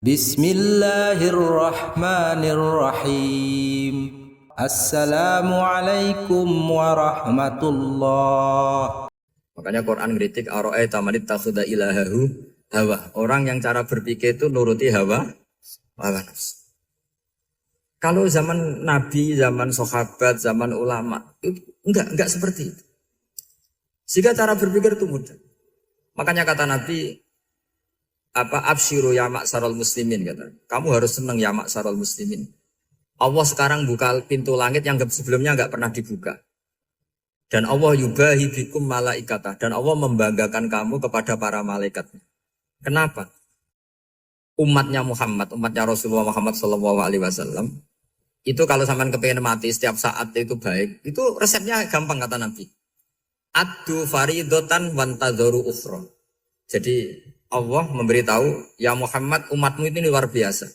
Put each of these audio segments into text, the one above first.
Bismillahirrahmanirrahim. Assalamualaikum warahmatullah. Makanya Quran ngeritik ara'aita man ittakhadha ilahahu hawa. Orang yang cara berpikir itu nuruti hawa nafsu. Kalau zaman Nabi, zaman sahabat, zaman ulama itu enggak seperti itu. Sehingga cara berpikir itu mudah. Makanya kata Nabi, absyiru ya ma'sarul muslimin, kata. Kamu harus senang ya ma'sarul muslimin. Allah sekarang buka pintu langit yang sebelumnya enggak pernah dibuka. Dan Allah yubahi bikum malaikatah. Dan Allah membanggakan kamu kepada para malaikat. Kenapa? Umatnya Muhammad, umatnya Rasulullah Muhammad SAW, itu kalau sampean kepengen mati setiap saat itu baik, itu resepnya gampang kata Nabi. Addu faridotan wantadzoru ukhra. Jadi Allah memberitahu, ya Muhammad, umatmu ini luar biasa.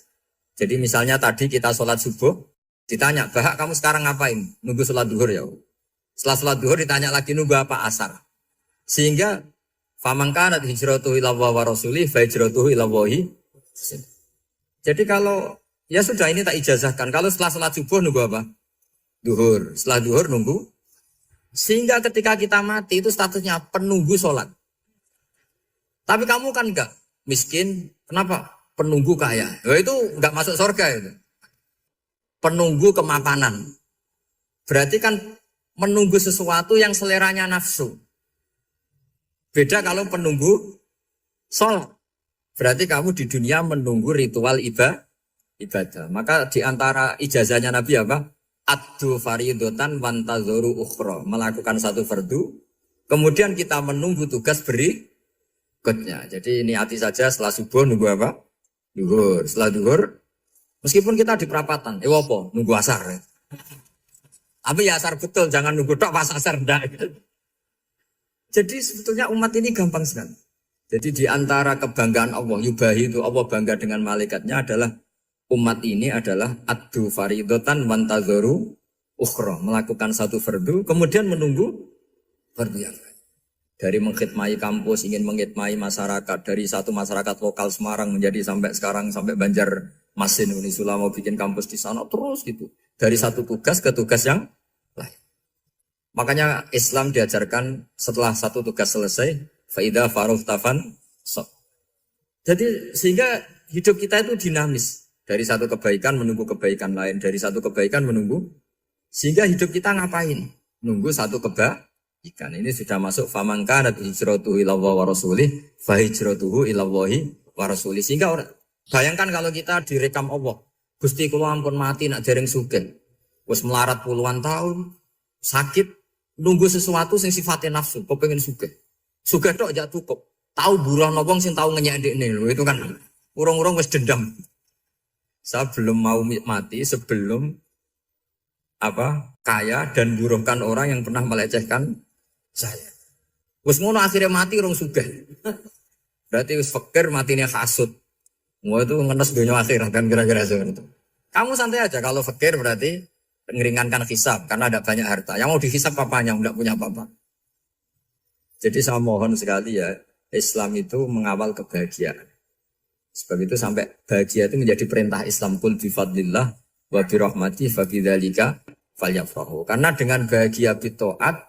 Jadi misalnya tadi kita sholat subuh, ditanya, Bahak kamu sekarang ngapain? Nunggu sholat duhur ya. Setelah sholat duhur ditanya lagi nunggu apa asar. Sehingga faman kanat hijratuhu ila Allah wa rasulih fa hijratuhu ila Allah. Jadi kalau ya sudah ini tak ijazahkan. Kalau setelah sholat subuh nunggu apa? Duhur. Setelah duhur nunggu. Sehingga ketika kita mati itu statusnya penunggu sholat. Tapi kamu kan enggak miskin. Kenapa? Penunggu kaya. Ya itu enggak masuk surga itu. Penunggu kemapanan. Berarti kan menunggu sesuatu yang seleranya nafsu. Beda kalau penunggu sholat. Berarti kamu di dunia menunggu ritual ibadah. Maka di antara ijazahnya Nabi apa? Addu faridotan wantadzoru ukhra. Melakukan satu fardu. Kemudian kita menunggu tugas berikutnya. Jadi niati saja setelah subuh nunggu apa? Duhur. Setelah duhur, meskipun kita di perapatan, apa? Nunggu asar. Ya. Tapi ya asar betul, jangan nunggu tok pas asar ndak. Jadi sebetulnya umat ini gampang sekali. Jadi di antara kebanggaan Allah, yubahi itu Allah bangga dengan malaikatnya adalah umat ini adalah addu faridotan wantadzoru ukhra. Melakukan satu fardu, kemudian menunggu fardu yang lain. Dari mengkhidmati kampus, ingin mengkhidmati masyarakat. Dari satu masyarakat lokal Semarang menjadi sampai sekarang, sampai Banjarmasin, Unisula mau bikin kampus di sana, terus gitu. Dari satu tugas ke tugas yang lain. Makanya Islam diajarkan setelah satu tugas selesai, faida faruq tafan so. Jadi sehingga hidup kita itu dinamis. Dari satu kebaikan menunggu kebaikan lain, dari satu kebaikan menunggu. Sehingga hidup kita ngapain? Nunggu satu kebaikan. Ini sudah masuk faman kanat hijratuhu ila Allah wa rasulih fa hijratuhu ila Allah wa rasulih. Sehingga bayangkan kalau kita direkam Allah. Gusti kula ampun mati nak dereng sugih. Wis melarat puluhan tahun, sakit, nunggu sesuatu sing sifatnya nafsu, kepengin sugih. Sugih tok aja cukup. Tahu buruh wong sing tahu ngenyek ndekne lho, itu kan urung-urung wis dendam. Saya belum mau mati sebelum kaya dan buruhkan orang yang pernah melecehkan saya. Wis ngono akhirnya mati urung sugih. Berarti wis fakir matine hasud. Wah itu ngenes dunia akhirat kan kira-kira seperti itu. Kamu santai aja kalau fakir berarti meringankan hisab karena ada banyak harta. Yang mau dihisab papanya enggak punya apa-apa. Jadi saya mohon sekali ya, Islam itu mengawal kebahagiaan. Sebab itu sampai bahagia itu menjadi perintah Islam, kul bi fadlillah wa bi rahmati fa bidzalika falyafrahu. Karena dengan bahagia bi taat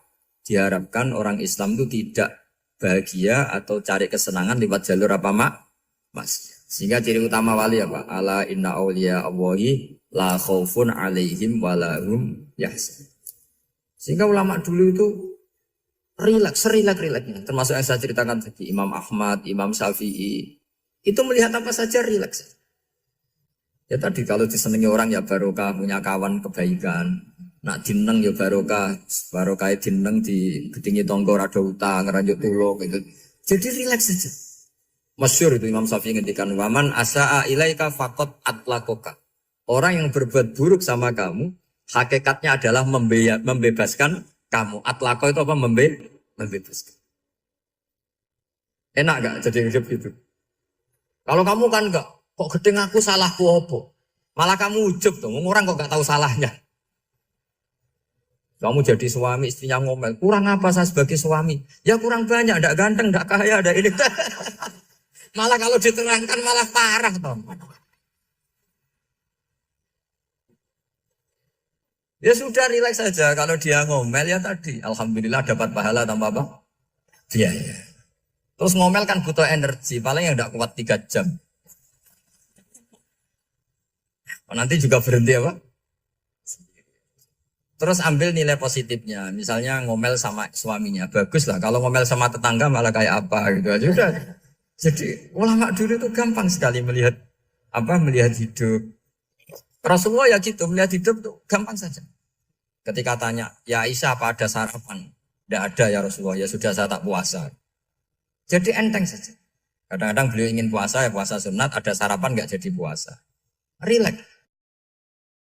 diharapkan orang Islam itu tidak bahagia atau cari kesenangan lewat jalur maksiat. Sehingga ciri utama wali apa? Ala inna awliya Allahi la khaufun alaihim wa lahum yahzanun. Sehingga ulama dulu itu rileks-rileksnya. Termasuk yang saya ceritakan tadi, Imam Ahmad, Imam Syafi'i. Itu melihat apa saja rileks. Ya tadi kalau disenangi orang ya barokah, punya kawan kebaikan. Nak dineng ya barokah dineng di gedingi tonggo rada utang, ngeranjuk tulung gitu. Jadi rileks saja. Masyhur itu Imam Syafi'i ngendikan waman asaa ilaika faqat atlakoka. Orang yang berbuat buruk sama kamu, hakikatnya adalah membebaskan kamu. Atlako itu apa? Membebaskan. Enak gak jadi hidup gitu? Kalau kamu kan enggak, kok gedeng aku salahku apa? Malah kamu ujub tuh, orang kok gak tahu salahnya. Kamu jadi suami, istrinya ngomel, kurang apa saya sebagai suami? Ya kurang banyak, enggak ganteng, enggak kaya, ada ini. Malah kalau diterangkan malah parah toh. Ya sudah rileks saja. Kalau dia ngomel ya tadi, alhamdulillah dapat pahala tanpa apa? Biaya. Terus ngomel kan butuh energi, paling yang tidak kuat 3 jam. Nanti juga berhenti apa? Terus ambil nilai positifnya. Misalnya ngomel sama suaminya, bagus lah. Kalau ngomel sama tetangga malah kayak apa gitu aja udah. Jadi ulama dulu itu gampang sekali melihat melihat hidup. Rasulullah ya gitu, melihat hidup tuh gampang saja. Ketika tanya, ya Aisyah apa ada sarapan? Tidak ada ya Rasulullah, ya sudah saya tak puasa. Jadi enteng saja. Kadang-kadang beliau ingin puasa, ya puasa sunat, ada sarapan nggak jadi puasa. Rileks.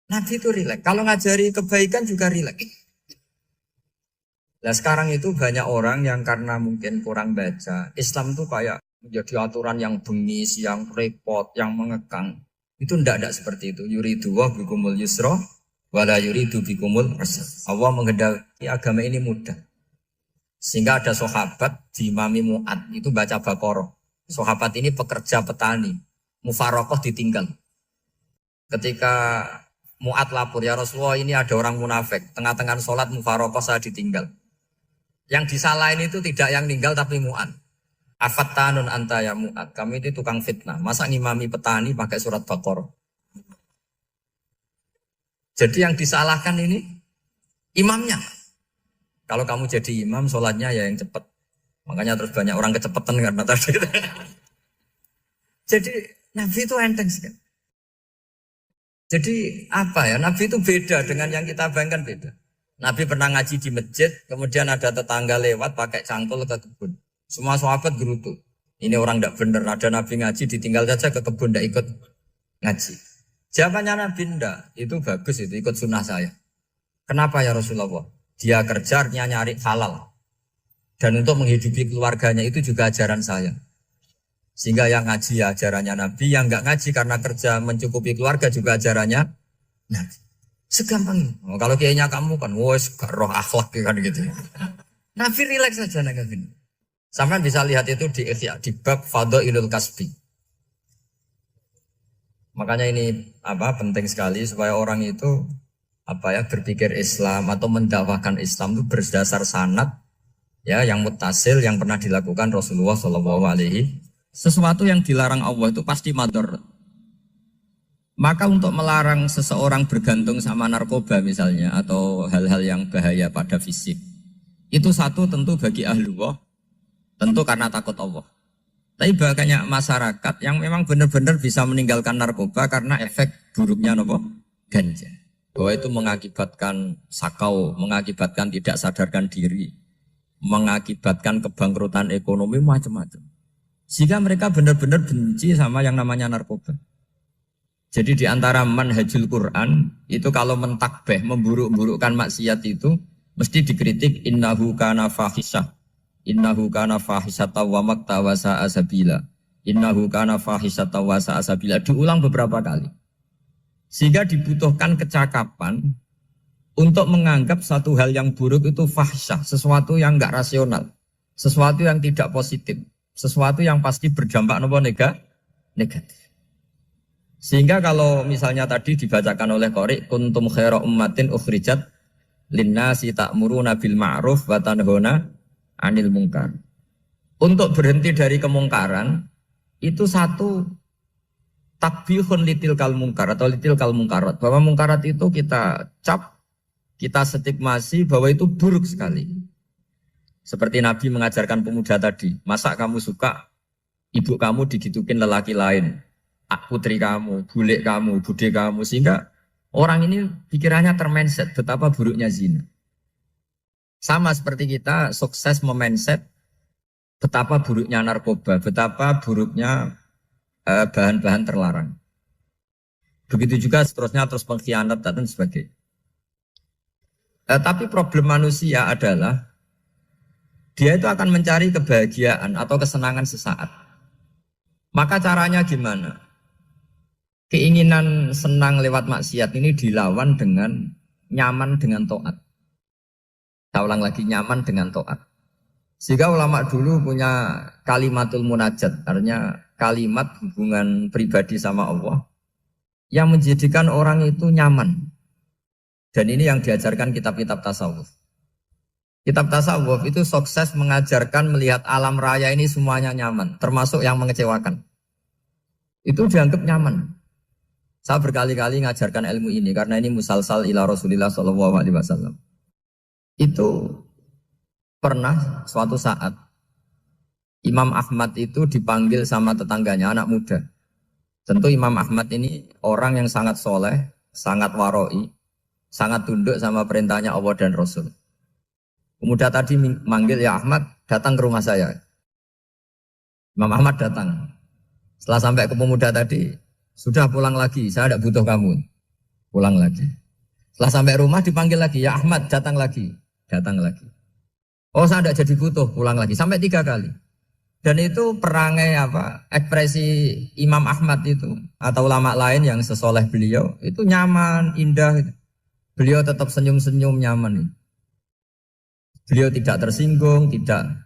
Nabi itu rileks. Kalau ngajari kebaikan juga rileks. Nah sekarang itu banyak orang yang karena mungkin kurang baca. Islam tuh kayak menjadi aturan yang bengis, yang repot, yang mengekang. Itu tidak seperti itu. Yuridu wa bikumul yusra wala yuridu bikumul usra. Allah menghendaki agama ini mudah. Sehingga ada sahabat di Imami Mu'ad itu baca Baqarah. Sahabat ini pekerja petani. Mufarokoh ditinggal. Ketika Mu'ad lapor, ya Rasulullah ini ada orang munafik. Tengah-tengah sholat mufarokoh saya ditinggal. Yang disalahin itu tidak yang ninggal tapi Mu'ad. Afattanun anta ya Mu'ad. Kami itu tukang fitnah. Masa ngimami petani pakai surat Baqarah. Jadi yang disalahkan ini imamnya. Kalau kamu jadi imam, sholatnya ya yang cepat. Makanya terus banyak orang kecepatan karena tadi. Jadi Nabi itu enteng sekali. Jadi apa ya, Nabi itu beda dengan yang kita bayangkan beda. Nabi pernah ngaji di masjid, kemudian ada tetangga lewat pakai cangkul ke kebun. Semua sahabat gerutu. Ini orang tidak benar, ada Nabi ngaji ditinggal saja ke kebun, tidak ikut ngaji. Jawabannya Nabi tidak, itu bagus itu ikut sunnah saya. Kenapa ya Rasulullah? Dia kerja artinya nyari halal. Dan untuk menghidupi keluarganya itu juga ajaran saya. Sehingga yang ngaji ya ajarannya Nabi, yang nggak ngaji karena kerja mencukupi keluarga juga ajarannya Nabi. Segampang ini. Oh, kalau kayaknya kamu kan, wes gak roh akhlak kan gitu. Nabi rileks saja naga gini. Sampai bisa lihat itu di bab Fadhailul Kasbi. Makanya ini penting sekali supaya orang itu berpikir Islam atau mendakwahkan Islam itu berdasar sanad ya yang muttasil yang pernah dilakukan Rasulullah SAW. Sesuatu yang dilarang Allah itu pasti mador. Maka untuk melarang seseorang bergantung sama narkoba misalnya atau hal-hal yang bahaya pada fisik, itu satu tentu bagi ahlullah, tentu karena takut Allah. Tapi banyak masyarakat yang memang benar-benar bisa meninggalkan narkoba karena efek buruknya ganja. Bahwa itu mengakibatkan sakau, mengakibatkan tidak sadarkan diri, mengakibatkan kebangkrutan ekonomi macam-macam. Sehingga mereka benar-benar benci sama yang namanya narkoba. Jadi di antara manhajul Quran itu kalau mentakbih, memburuk-burukkan maksiat itu mesti dikritik innahu kana fahisyah. Innahu kana fahisyata wa makta wa sa'a sabila. Innahu kana fahisyata wa sa'a sabila. Diulang beberapa kali. Sehingga dibutuhkan kecakapan untuk menganggap satu hal yang buruk itu fahisyah, sesuatu yang enggak rasional, sesuatu yang tidak positif. Sesuatu yang pasti berdampak negatif. Sehingga kalau misalnya tadi dibacakan oleh Qori, kuntum khaira ummatin ukhrijat linnasi ta'muruna bil ma'ruf wa tanhauna 'anil munkar. Untuk berhenti dari kemungkaran itu satu takbihun litil kal munkar atau litil kal munkarat. Bahwa mungkarat itu kita cap, kita stigmasi bahwa itu buruk sekali. Seperti Nabi mengajarkan pemuda tadi, masa kamu suka ibu kamu digitukin lelaki lain, putri kamu, bule kamu, bude kamu, sehingga orang ini pikirannya termindset betapa buruknya zina. Sama seperti kita sukses memindset betapa buruknya narkoba, betapa buruknya bahan-bahan terlarang. Begitu juga seterusnya terus pengkhianat dan sebagainya. Tapi problem manusia adalah dia itu akan mencari kebahagiaan atau kesenangan sesaat. Maka caranya gimana? Keinginan senang lewat maksiat ini dilawan dengan nyaman dengan taat. Saya ulang lagi, nyaman dengan taat. Sehingga ulama dulu punya kalimatul munajat, artinya kalimat hubungan pribadi sama Allah yang menjadikan orang itu nyaman. Dan ini yang diajarkan kitab-kitab tasawuf. Kitab tasawuf itu sukses mengajarkan melihat alam raya ini semuanya nyaman, termasuk yang mengecewakan. Itu dianggap nyaman. Saya berkali-kali mengajarkan ilmu ini karena ini musalsal ila Rasulillah SAW. Itu pernah suatu saat Imam Ahmad itu dipanggil sama tetangganya, anak muda. Tentu Imam Ahmad ini orang yang sangat soleh, sangat waroi, sangat tunduk sama perintahnya Allah dan Rasul. Pemuda tadi manggil, ya Ahmad, datang ke rumah saya. Imam Ahmad datang. Setelah sampai ke pemuda tadi, sudah pulang lagi, saya tidak butuh kamu. Pulang lagi. Setelah sampai rumah dipanggil lagi, ya Ahmad, datang lagi. Datang lagi. Oh, saya tidak jadi butuh, pulang lagi. Sampai 3 kali. Dan itu perangai ekspresi Imam Ahmad itu atau ulama lain yang sesoleh beliau itu nyaman, indah. Beliau tetap senyum-senyum nyaman. Beliau tidak tersinggung, tidak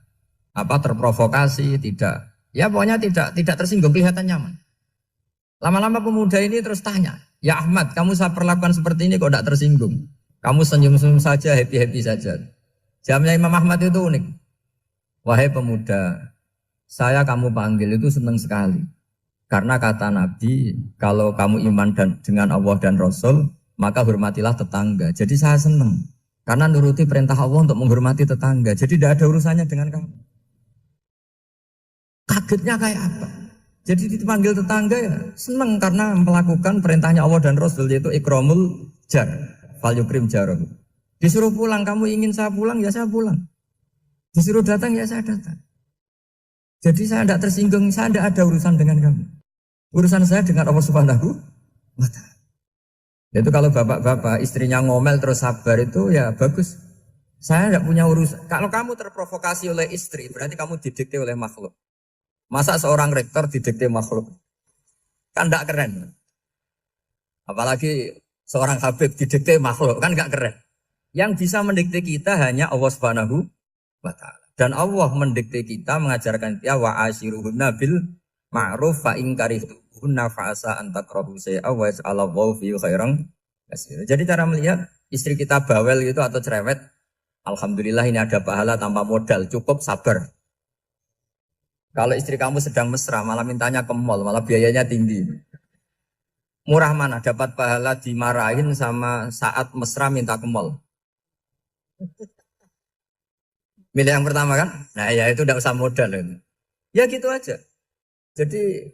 terprovokasi, tidak pokoknya tidak tersinggung, kelihatan nyaman. Lama-lama pemuda ini terus tanya, ya Ahmad, kamu saya perlakukan seperti ini kok tidak tersinggung? Kamu senyum-senyum saja, happy-happy saja. Jawabnya Imam Ahmad itu unik. Wahai pemuda, saya kamu panggil itu senang sekali. Karena kata Nabi, kalau kamu iman dengan Allah dan Rasul, maka hormatilah tetangga. Jadi saya senang. Karena nuruti perintah Allah untuk menghormati tetangga. Jadi tidak ada urusannya dengan kamu. Kagetnya kayak apa? Jadi dipanggil tetangga ya senang karena melakukan perintahnya Allah dan Rasul, yaitu ikramul jar, fal yukrim jarahu. Disuruh pulang, kamu ingin saya pulang, ya saya pulang. Disuruh datang, ya saya datang. Jadi saya tidak tersinggung, saya tidak ada urusan dengan kamu. Urusan saya dengan Allah Subhanahu wa Ta'ala. Itu kalau bapak-bapak istrinya ngomel terus sabar itu ya bagus. Saya tidak punya urusan. Kalau kamu terprovokasi oleh istri, berarti kamu didikte oleh makhluk. Masa seorang rektor didikte makhluk? Kan tidak keren. Apalagi seorang habib didikte makhluk, kan tidak keren. Yang bisa mendikte kita hanya Allah Subhanahu wa Ta'ala. Dan Allah mendikte kita, mengajarkan kita wa ashiruhunna bil ma'ruf fa in karihtuhunna fa asa an takrahu shay'a wa yaj'alallahu fi khairan katsira. Jadi cara melihat istri kita bawel gitu atau cerewet, alhamdulillah ini ada pahala tanpa modal, cukup sabar. Kalau istri kamu sedang mesra, malah mintanya ke mall, malah biayanya tinggi. Murah mana dapat pahala dimarahin sama saat mesra minta ke mall? Milih yang pertama kan? Nah ya itu tidak usah modal itu. Ya gitu aja. Jadi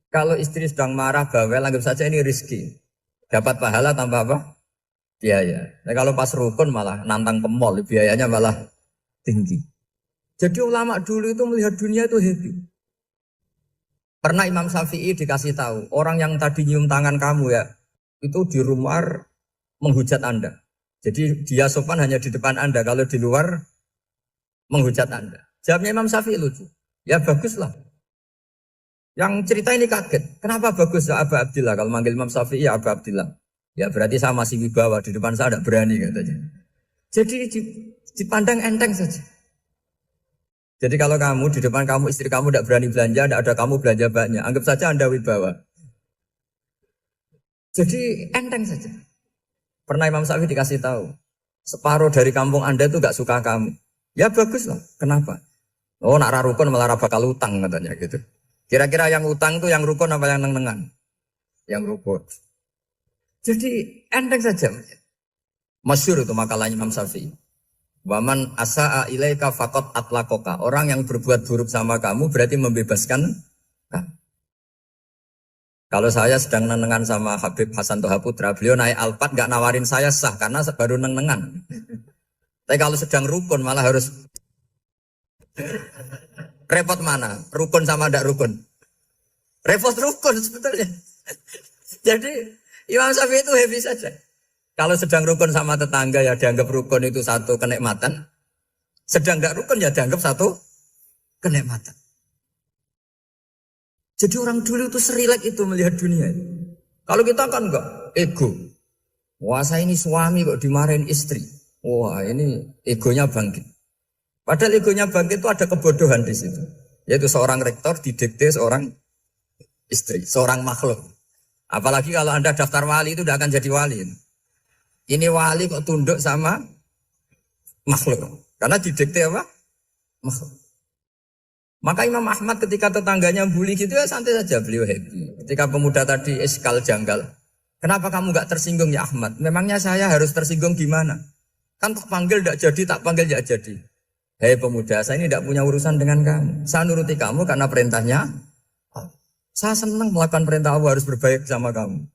kalau istri sedang marah, bawel, anggap saja ini rezeki. Dapat pahala tanpa apa? Biaya. Nah kalau pas rukun malah nantang ke mall, biayanya malah tinggi. Jadi ulama dulu itu melihat dunia itu happy. Pernah Imam Syafi'i dikasih tahu, orang yang tadi nyium tangan kamu ya, itu di rumah menghujat Anda. Jadi dia sopan hanya di depan Anda, kalau di luar menghujat Anda. Jawabnya Imam Syafi'i lucu. Ya baguslah. Yang cerita ini kaget. Kenapa bagus ya Aba Abdillah? Kalau manggil Imam Syafi'i ya Aba Abdillah. Ya berarti saya masih wibawa. Di depan saya tidak berani katanya. Jadi dipandang enteng saja. Jadi kalau kamu di depan kamu istri kamu tidak berani belanja, tidak ada kamu belanja banyak. Anggap saja Anda wibawa. Jadi enteng saja. Pernah Imam Syafi'i dikasih tahu. Separuh dari kampung Anda itu gak suka kamu. Ya bagus lah. Kenapa? Oh nak rukun malah bakal utang katanya gitu. Kira-kira yang utang itu yang rukun apa yang neng-nengan? Yang rukun. Jadi enteng saja. Masyhur itu makalahnya Imam Syafi'i. Waman asa'a ilaika faqat atlaqaka. Orang yang berbuat buruk sama kamu berarti membebaskan kamu. Kalau saya sedang nenengan sama Habib Hasan Toha Putra, beliau naik Alphard gak nawarin saya sah karena baru nenengan. Tapi kalau sedang rukun malah harus repot mana? Rukun sama tidak rukun? Repot rukun sebetulnya. Jadi Imam Syafi'i itu happy saja. Kalau sedang rukun sama tetangga ya dianggap rukun itu satu kenikmatan. Sedang tidak rukun ya dianggap satu kenikmatan. Jadi orang dulu itu serilek itu melihat dunia. Kalau kita kan enggak, ego. Wah saya ini suami kok dimarahin istri. Wah ini egonya bangkit. Padahal egonya bangkit itu ada kebodohan di situ. Yaitu seorang rektor didikte seorang istri, seorang makhluk. Apalagi kalau Anda daftar wali itu tidak akan jadi wali. Ini wali kok tunduk sama makhluk. Karena didikte apa? Makhluk. Maka Imam Ahmad ketika tetangganya bully gitu ya santai saja, beliau happy. Ketika pemuda tadi eskal janggal, kenapa kamu gak tersinggung ya Ahmad? Memangnya saya harus tersinggung gimana? Kan tak panggil tidak jadi, tak panggil tidak jadi. Hei pemuda, saya ini tidak punya urusan dengan kamu. Saya nuruti kamu karena perintahnya. Saya senang melakukan perintah Allah, harus berbaik sama kamu.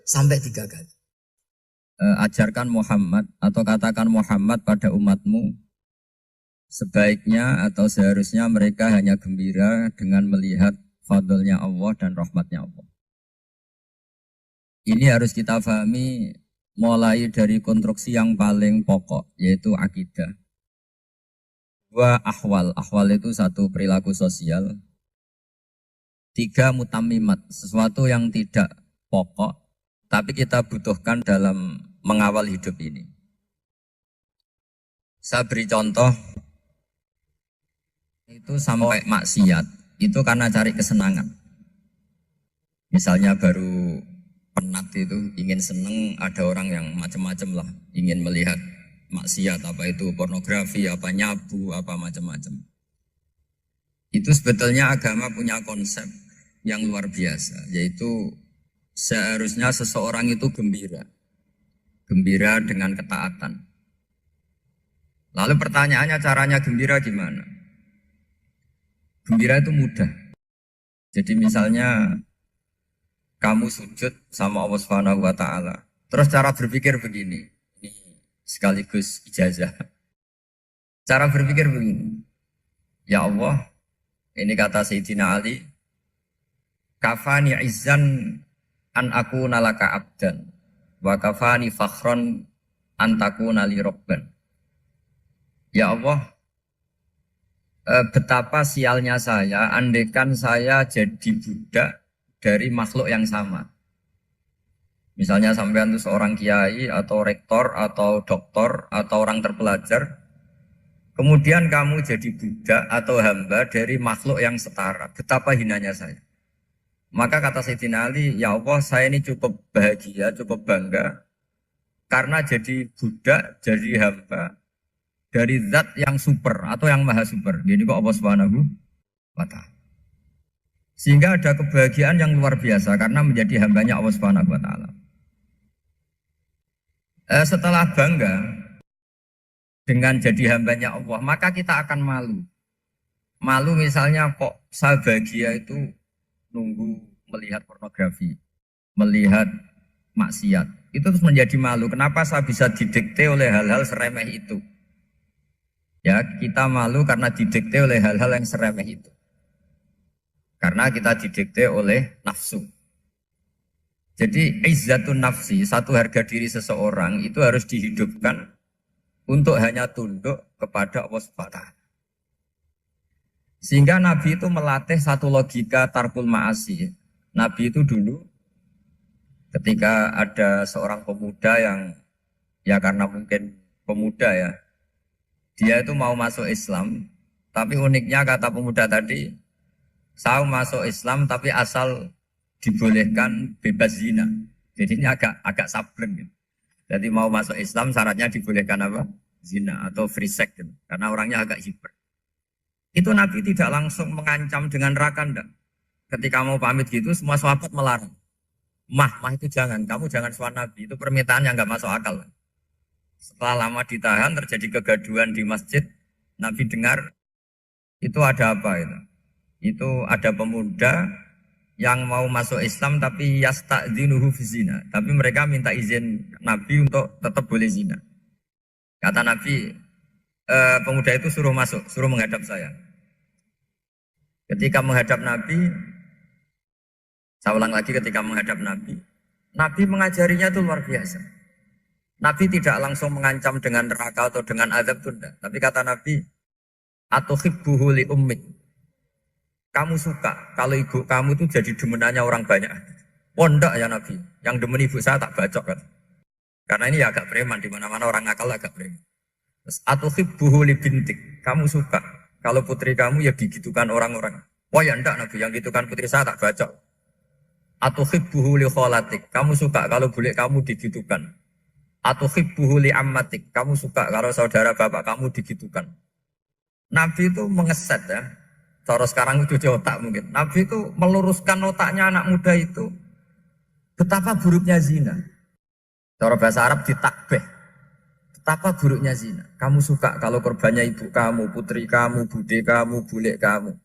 Sampai 3 kali. Ajarkan Muhammad atau katakan Muhammad pada umatmu, sebaiknya atau seharusnya mereka hanya gembira dengan melihat fadlnya Allah dan rahmatnya Allah. Ini harus kita pahami mulai dari konstruksi yang paling pokok, yaitu akidah. 2 ahwal. Ahwal itu 1 perilaku sosial. 3 mutamimat, sesuatu yang tidak pokok, tapi kita butuhkan dalam mengawal hidup ini. Saya beri contoh, itu sampai maksiat, itu karena cari kesenangan. Misalnya baru penat itu, ingin seneng, ada orang yang macam-macam lah, ingin melihat maksiat, apa itu pornografi, apa nyabu, apa macam-macam. Itu sebetulnya agama punya konsep yang luar biasa, yaitu seharusnya seseorang itu gembira. Gembira dengan ketaatan. Lalu pertanyaannya caranya gembira gimana? Gembira itu mudah. Jadi misalnya kamu sujud sama Allah Subhanahu wa taala. Terus cara berpikir begini. Ini sekaligus ijazah. Cara berpikir begini. Ya Allah, ini kata Sayyidina Ali, kafani izzan an akuna laka abdan wa kafani fakhron an takuna li rabban. Ya Allah, betapa sialnya saya andaikan saya jadi budak dari makhluk yang sama. Misalnya sampean itu seorang kiai atau rektor atau doktor atau orang terpelajar, kemudian kamu jadi budak atau hamba dari makhluk yang setara. Betapa hinanya saya. Maka kata Sayyidina Ali, ya Allah saya ini cukup bahagia, cukup bangga karena jadi budak, jadi hamba dari zat yang super atau yang maha super. Jadi kok Allah Subhanahu wa ta'ala. Sehingga ada kebahagiaan yang luar biasa karena menjadi hambanya Allah Subhanahu wa ta'ala. Setelah bangga dengan jadi hambanya Allah, maka kita akan malu. Malu misalnya kok saya bahagia itu nunggu melihat pornografi, melihat maksiat. Itu terus menjadi malu. Kenapa saya bisa didikte oleh hal-hal seremeh itu? Ya, kita malu karena didikte oleh hal-hal yang seremeh itu. Karena kita didikte oleh nafsu. Jadi izzatun nafsi, satu harga diri seseorang itu harus dihidupkan untuk hanya tunduk kepada Allah Subhanahu wa ta'ala. Sehingga Nabi itu melatih satu logika tarkul ma'asi. Nabi itu dulu ketika ada seorang pemuda yang ya karena mungkin pemuda ya, dia itu mau masuk Islam, tapi uniknya kata pemuda tadi, saya masuk Islam tapi asal dibolehkan bebas zina. Jadi ini agak sableng gitu. Jadi mau masuk Islam syaratnya dibolehkan apa? Zina atau free sex gitu. Karena orangnya agak hiper. Itu Nabi tidak langsung mengancam dengan neraka enggak. Ketika mau pamit gitu semua sahabat melarang. Mah itu jangan, kamu jangan suan Nabi. Itu permintaan yang enggak masuk akal. Setelah lama ditahan terjadi kegaduhan di masjid. Nabi dengar itu ada apa itu? Itu ada pemuda yang mau masuk Islam tapi yasta'dzinuhu fi zina. Tapi mereka minta izin Nabi untuk tetap boleh zina. Kata Nabi, pemuda itu suruh masuk, suruh menghadap saya. Ketika menghadap Nabi, saya ulang lagi ketika menghadap Nabi, Nabi mengajarinya itu luar biasa. Nabi tidak langsung mengancam dengan neraka atau dengan azab tunda. Tapi kata Nabi, atuhibbuhu li ummik. Kamu suka kalau ibu kamu itu jadi demenannya orang banyak. Oh enggak ya Nabi, yang demen ibu saya tak bacok kan. Karena ini ya agak preman, di mana-mana orang nakal agak preman. Terus atuhibbuhu li bintik. Kamu suka kalau putri kamu ya digitukan orang-orang. Wah ya enggak Nabi, yang gitukan putri saya tak baca. Atuhibbuhu li kholatik, kamu suka kalau bule kamu digitukan. Atuhibbuhu li ammatik, kamu suka kalau saudara bapak kamu digitukan. Nabi itu mengeset ya. Cara sekarang itu cuci otak mungkin. Nabi itu meluruskan otaknya anak muda itu. Betapa buruknya zina. Cara bahasa Arab ditakbih. Betapa buruknya zina. Kamu suka kalau korbannya ibu kamu, putri kamu, bude kamu, bule kamu.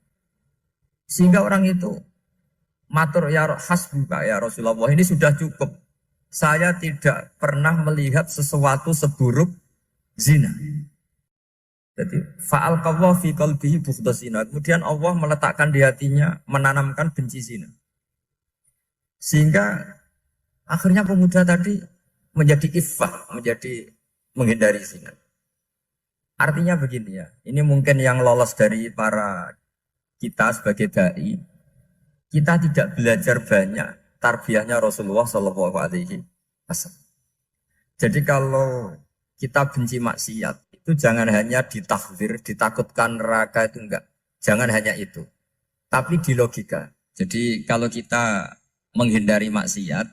Sehingga orang itu matur ya hasbuka ya Rasulullah, ini sudah cukup. Saya tidak pernah melihat sesuatu seburuk zina. Jadi fa'al qawwa fi qalbihi bughda zina. Kemudian Allah meletakkan di hatinya, menanamkan benci zina. Sehingga akhirnya pemuda tadi menjadi iffah, menjadi menghindari zina. Artinya begini ya, ini mungkin yang lolos dari para kita sebagai dai, kita tidak belajar banyak tarbiyahnya Rasulullah Shallallahu Alaihi Wasallam. Jadi kalau kita benci maksiat, itu jangan hanya ditakhdir, ditakutkan neraka itu enggak. Jangan hanya itu. Tapi di logika. Jadi kalau kita menghindari maksiat,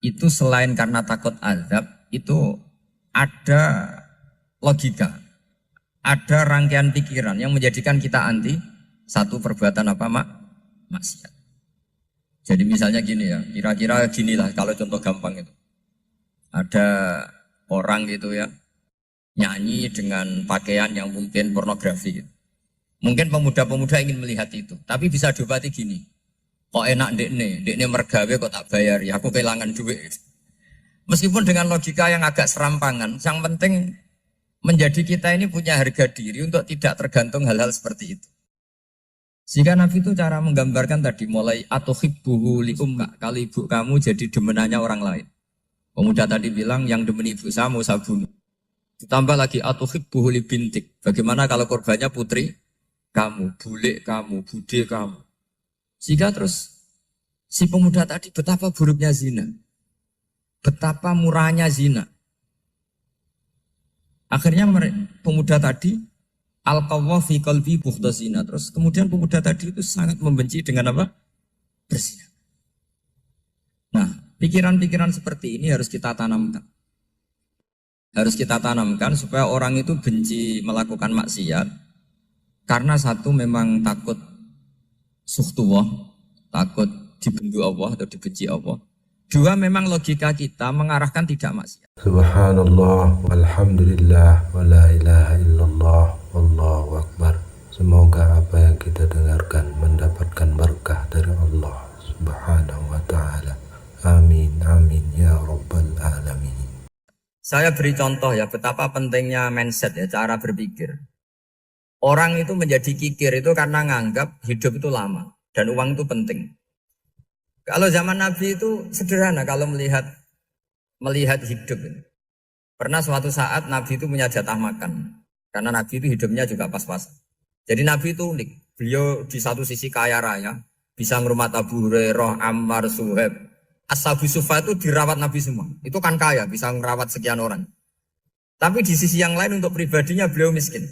itu selain karena takut azab, itu ada logika. Ada rangkaian pikiran yang menjadikan kita anti satu perbuatan apa maksiat. Jadi misalnya gini ya, kira-kira ginilah kalau contoh gampang itu. Ada orang gitu ya, nyanyi dengan pakaian yang mungkin pornografi gitu. Mungkin pemuda-pemuda ingin melihat itu, tapi bisa diobati gini. Kok enak dekne mergawe kok tak bayar ya, aku kehilangan duit. Meskipun dengan logika yang agak serampangan, yang penting menjadi kita ini punya harga diri untuk tidak tergantung hal-hal seperti itu. Sehingga Nabi itu cara menggambarkan tadi mulai atuhibbuhu li umma, kalau ibu kamu jadi demenannya orang lain. Pemuda tadi bilang yang demen ibu saya mau saya bunuh. Ditambah lagi atuhibbuhu li bintik. Bagaimana kalau korbannya putri kamu, bule kamu, bude kamu. Sehingga terus si pemuda tadi betapa buruknya zina. Betapa murahnya zina. Akhirnya pemuda tadi al-qawwa fi qalbi bughda zina. Terus kemudian pemuda tadi itu sangat membenci dengan apa? Berzina. Nah, pikiran-pikiran seperti ini harus kita tanamkan. Harus kita tanamkan supaya orang itu benci melakukan maksiat. Karena satu memang takut suhtullah, takut dibendu Allah atau dibenci Allah. Dua, memang logika kita mengarahkan tidak maksiat. Subhanallah, walhamdulillah, wa la ilaha illallah, wallahu akbar. Semoga apa yang kita dengarkan mendapatkan berkah dari Allah Subhanahu wa ta'ala. Amin, amin, ya rabbal alamin. Saya beri contoh ya, betapa pentingnya mindset ya, cara berpikir. Orang itu menjadi kikir itu karena nganggap hidup itu lama dan uang itu penting. Kalau zaman Nabi itu sederhana kalau melihat hidup. Pernah suatu saat Nabi itu punya jatah makan. Karena Nabi itu hidupnya juga pas-pasan. Jadi Nabi itu unik. Beliau di satu sisi kaya raya, bisa ngurmat Abu Hurairah, Ammar, Suhaib. Ashabu Sufa itu dirawat Nabi semua. Itu kan kaya, bisa ngerawat sekian orang. Tapi di sisi yang lain untuk pribadinya beliau miskin.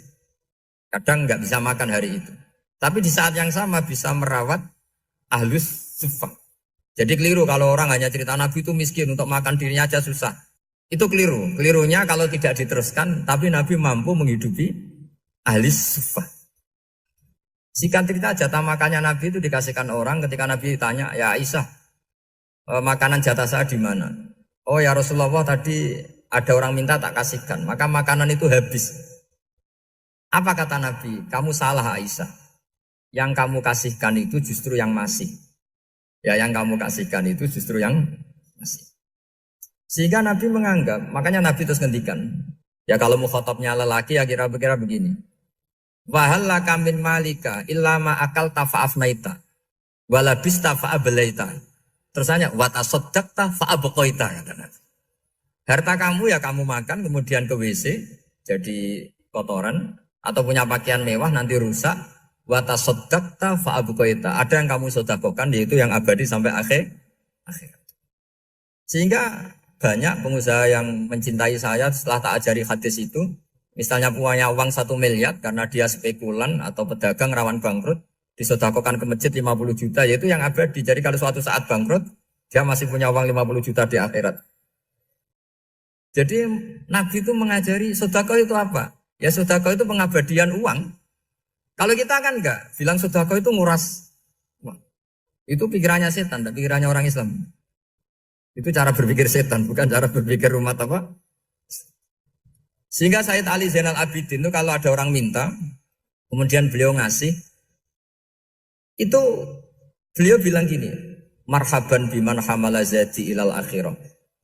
Kadang nggak bisa makan hari itu. Tapi di saat yang sama bisa merawat Ahlus Sufa. Jadi keliru kalau orang hanya cerita Nabi itu miskin, untuk makan dirinya aja susah. Itu keliru. Kelirunya kalau tidak diteruskan, tapi Nabi mampu menghidupi ahli sufa. Singkat cerita, jatah makannya Nabi itu dikasihkan orang ketika Nabi tanya, ya Aisyah, makanan jatah saya di mana? Oh ya Rasulullah, tadi ada orang minta tak kasihkan, maka makanan itu habis. Apa kata Nabi? Kamu salah Aisyah. Yang kamu kasihkan itu justru yang masih. Ya yang kamu kasihkan itu justru yang masih. Sehingga Nabi menganggap, makanya Nabi terus ngendikan. Ya kalau mukhatabnya lelaki ya kira-kira begini. Wahalla kamin malika illama akal tafa'afnaita walabista fa'ablaita. Terus hanya watasoddaqta fa'abqaita. Harta kamu ya kamu makan kemudian ke WC jadi kotoran atau punya pakaian mewah nanti rusak. Watasoddaqta fa'abqaita. Ada yang kamu sedekahkan yaitu yang abadi sampai akhir. Sehingga banyak pengusaha yang mencintai saya setelah tak ajari hadis itu Misalnya punya uang 1 miliar karena dia spekulan atau pedagang rawan bangkrut, disedekahkan ke masjid 50 juta, yaitu yang abadi. Jadi kalau suatu saat bangkrut, dia masih punya uang 50 juta di akhirat. Jadi Nabi itu mengajari sedekah itu apa? Ya sedekah itu pengabadian uang. Kalau kita kan enggak, bilang sedekah itu nguras uang. Itu pikirannya setan, dan pikirannya orang Islam. Itu cara berpikir setan, bukan cara berpikir umat apa? Sehingga Sayyid Ali Zainal Abidin itu kalau ada orang minta, kemudian beliau ngasih, itu beliau bilang gini, marhaban biman hamala zati ilal akhirah.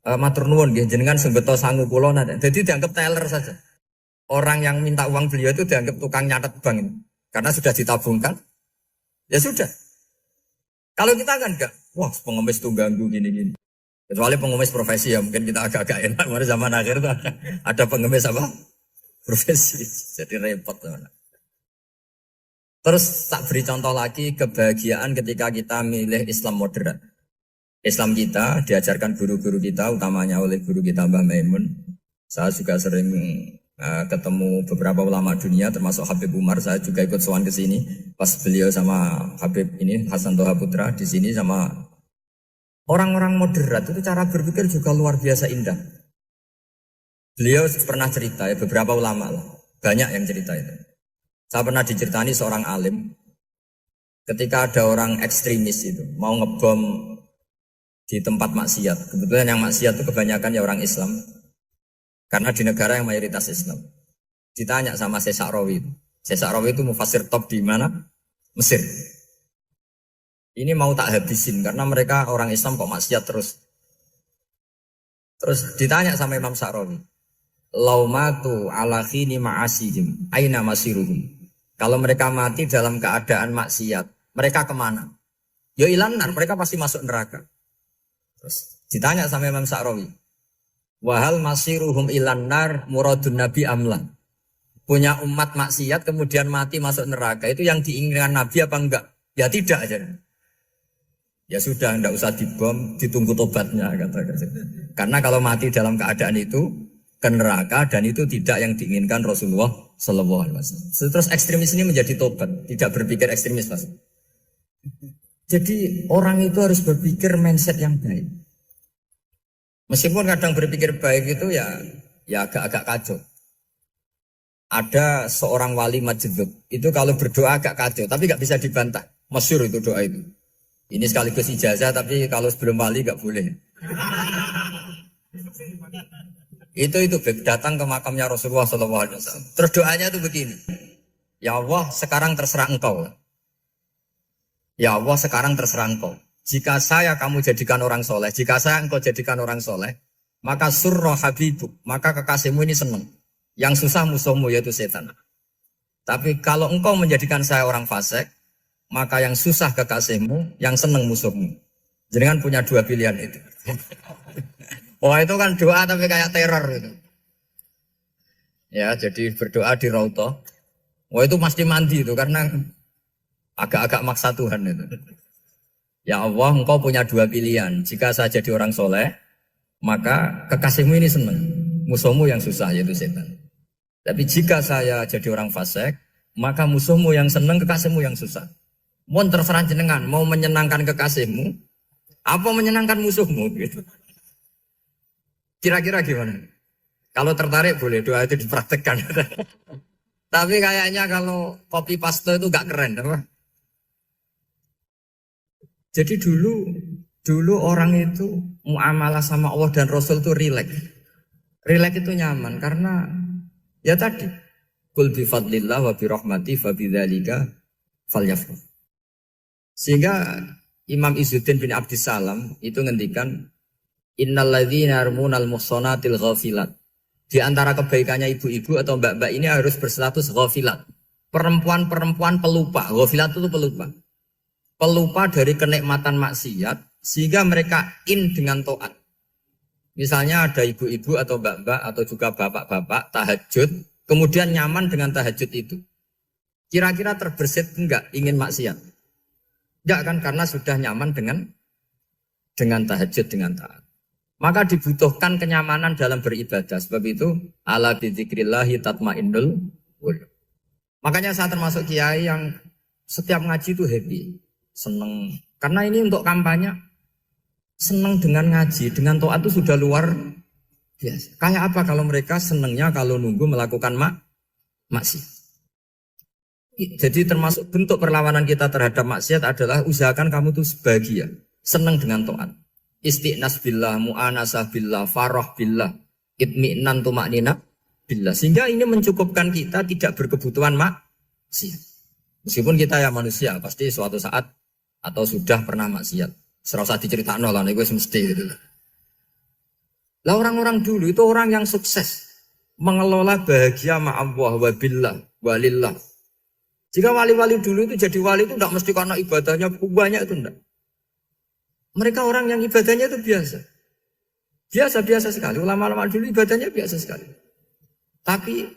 Matur nuwun nggih jenengan sing beto sangu kula nate. Jadi dianggap teller saja. Orang yang minta uang beliau itu dianggap tukang nyatet bank ini. Karena sudah ditabungkan. Ya sudah. Kalau kita kan enggak, wah pengemis tuh ganggu gini-gini. Kecuali pengemis profesi ya, mungkin kita agak-agak enak. Mari zaman akhir tuh ada pengemis apa? Profesi. Jadi repot. Terus tak beri contoh lagi kebahagiaan ketika kita milih Islam moderat. Islam kita diajarkan guru-guru kita, utamanya oleh guru kita Mbah Maimun. Saya juga sering ketemu beberapa ulama dunia, termasuk Habib Umar. Saya juga ikut sowan ke sini pas beliau sama Habib ini Hasan Toha Putra di sini sama orang-orang moderat. Itu cara berpikir juga luar biasa indah. Beliau pernah cerita ya, beberapa ulama lah, banyak yang cerita itu. Saya pernah diceritani seorang alim ketika ada orang ekstremis itu mau ngebom di tempat maksiat. Kebetulan yang maksiat itu kebanyakan ya orang Islam. Karena di negara yang mayoritas Islam. Ditanya sama Syekh Sa'rawi. Syekh Sa'rawi itu mufasir top di mana? Mesir. Ini mau tak habisin karena mereka orang Islam kok maksiat terus. Terus ditanya sama Imam Sa'rawi. Laumatu ala khini ma'asihim aina masiruhum. Kalau mereka mati dalam keadaan maksiat, mereka kemana? Ya ilanar, mereka pasti masuk neraka. Terus ditanya sama Imam Sa'rawi, wahal masiruhum ilanar muradun nabi amlan. Punya umat maksiat kemudian mati masuk neraka, itu yang diinginkan Nabi apa enggak? Ya tidak aja. Ya sudah, enggak usah dibom, ditunggu tobatnya kata. Karena kalau mati dalam keadaan itu ke neraka dan itu tidak yang diinginkan Rasulullah Sallallahu Alaihi Wasallam. Terus ekstremis ini menjadi tobat, tidak berpikir ekstremis Mas. Jadi orang itu harus berpikir mindset yang baik. Meskipun kadang berpikir baik itu ya agak-agak kacau. Ada seorang wali majdzub itu kalau berdoa agak kacau, tapi nggak bisa dibantah. Masyhur itu doa itu. Ini sekaligus ijazah, tapi kalau sebelum wali nggak boleh. Itu datang ke makamnya Rasulullah SAW. Terus doanya itu begini. Ya Allah, sekarang terserah engkau. Ya Allah, sekarang terserah engkau. Jika saya kamu jadikan orang soleh, jika saya engkau jadikan orang soleh, maka surra habibuk, maka kekasihmu ini senang. Yang susah musuhmu yaitu setan. Tapi kalau engkau menjadikan saya orang fasik, maka yang susah kekasihmu, yang senang musuhmu. Jangan punya dua pilihan itu. Wah itu kan doa tapi kayak teror itu. Ya jadi berdoa di Raudhah. Wah itu mesti mandi itu karena agak-agak maksa Tuhan itu. Ya Allah engkau punya dua pilihan. Jika saya jadi orang soleh, maka kekasihmu ini senang. Musuhmu yang susah yaitu setan. Tapi jika saya jadi orang fasik, maka musuhmu yang senang, kekasihmu yang susah. Mohon terserah jenengan, mau menyenangkan kekasihmu, apa menyenangkan musuhmu gitu. Kira-kira gimana? Kalau tertarik boleh doa itu dipraktekkan. Tapi kayaknya kalau copy paste itu gak keren, apa? Jadi dulu orang itu muamalah sama Allah dan Rasul itu rileks. Rileks itu nyaman karena ya tadi qul bi fadlillah wa bi rahmati fa bidzalika falyafrah. Sehingga Imam Izzuddin bin Abdissalam itu ngendikan innalladzina yarmunal muhsanatil ghafilat. Di antara kebaikannya ibu-ibu atau mbak-mbak ini harus berstatus ghafilat. Perempuan-perempuan pelupa. Ghafilat itu pelupa. Pelupa dari kenikmatan maksiat sehingga mereka dengan taat. Misalnya ada ibu-ibu atau mbak-mbak atau juga bapak-bapak tahajud, kemudian nyaman dengan tahajud itu. Kira-kira terbersit enggak ingin maksiat? Enggak kan karena sudah nyaman dengan tahajud dengan taat. Maka dibutuhkan kenyamanan dalam beribadah. Sebab itu ala bidzikrillahi tatmainnul qulub. Makanya saya termasuk kiai yang setiap ngaji itu happy, seneng. Karena ini untuk kampanye, seneng dengan ngaji, dengan taat itu sudah luar biasa. Kayak apa kalau mereka senengnya kalau nunggu melakukan maksiat. Jadi termasuk bentuk perlawanan kita terhadap maksiat adalah usahakan kamu tuh bahagia, seneng dengan taat. Istiqnas billah, mu'anasah billah, farah billah, itmi'nan tumaknina billah. Sehingga ini mencukupkan kita tidak berkebutuhan maksiat. Meskipun kita ya manusia, pasti suatu saat atau sudah pernah maksiat. Serasa diceritakan lah, ini gue mesti gitu. Lah orang-orang dulu itu orang yang sukses mengelola bahagia ma'allah wa billah wa lillah. Jika wali-wali dulu itu jadi wali itu tidak mesti karena ibadahnya banyak, itu enggak. Mereka orang yang ibadahnya itu biasa. Biasa-biasa sekali. Ulama-ulama dulu ibadahnya biasa sekali. Tapi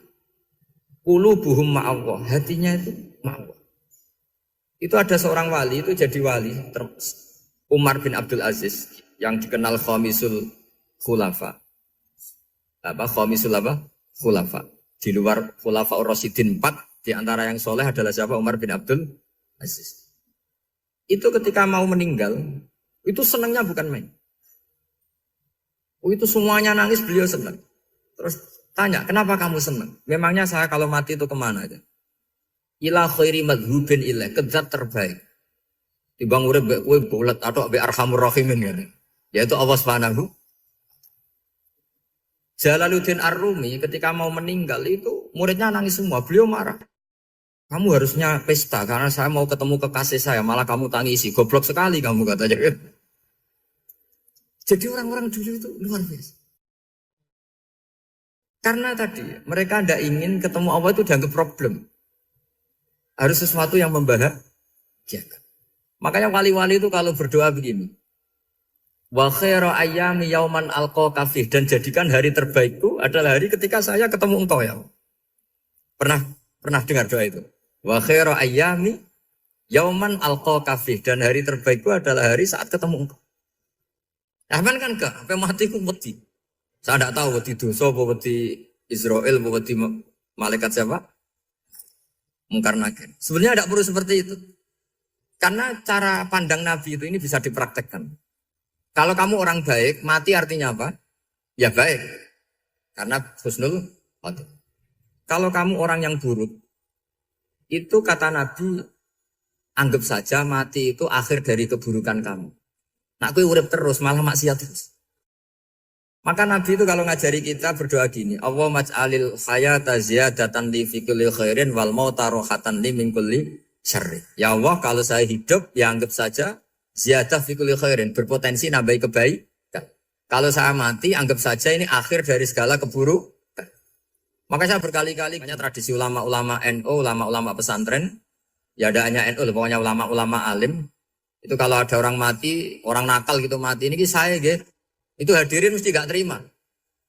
qulubuhum ma'allah, hatinya itu ma'allah. Itu ada seorang wali, itu jadi wali, Umar bin Abdul Aziz, yang dikenal Khamisul Khulafa. Khamisul Khulafa. Di luar Khulafa Ar-Rasyidin 4, di antara yang soleh adalah siapa? Umar bin Abdul Aziz. Itu ketika mau meninggal, itu senangnya bukan main. Itu semuanya nangis, beliau senang. Terus tanya, kenapa kamu senang? Memangnya saya kalau mati itu kemana aja? Ila khairi madhubin ilah, ke zat terbaik. Dibang urip mbek kowe bolet atau mbek arhamur rahimin kan. Yaitu Allah Subhanahu. Jalaluddin Ar-Rumi ketika mau meninggal itu muridnya nangis semua, beliau marah. Kamu harusnya pesta karena saya mau ketemu kekasih saya, malah kamu tangisi. Goblok sekali kamu katanya. Jadi orang-orang dulu itu luar biasa. Karena tadi mereka tidak ingin ketemu Allah itu dianggap problem. Harus sesuatu yang membahagiakan. Makanya wali-wali itu kalau berdoa begini. Wa khairu ayyami yauman alqa fih, dan jadikan hari terbaikku adalah hari ketika saya ketemu engkau ya. Pernah dengar doa itu? Wa khairu ayyami yauman alqa fih, dan hari terbaikku adalah hari saat ketemu engkau. Aman kan enggak? Sampai mati ku wedi. Saya tidak tahu wedi dosa apa wedi Israel apa wedi malaikat siapa? Mungkar Nakir. Sebenarnya tidak perlu seperti itu. Karena cara pandang Nabi itu ini bisa dipraktekkan. Kalau kamu orang baik, mati artinya apa? Ya baik. Karena husnul khotimah. Kalau kamu orang yang buruk, itu kata Nabi, anggap saja mati itu akhir dari keburukan kamu. Nak kowe urip terus malah maksiat terus. Maka Nabi itu kalau ngajari kita berdoa gini, Allah maj'alil hayata ziyadatan li fi kulli khairin wal mauta rohatan li min kulli syarri. Ya Allah, kalau saya hidup ya anggap saja ziyadah fi kulli khairin, berpotensi nambah kebaikan. Kalau saya mati anggap saja ini akhir dari segala keburukan. Maka saya berkali-kali banyak tradisi ulama-ulama NU, ulama-ulama pesantren, ya ada hanya NU, pokoknya ulama-ulama alim. Itu kalau ada orang mati, orang nakal gitu mati, ini saya gitu. Itu hadirin mesti gak terima.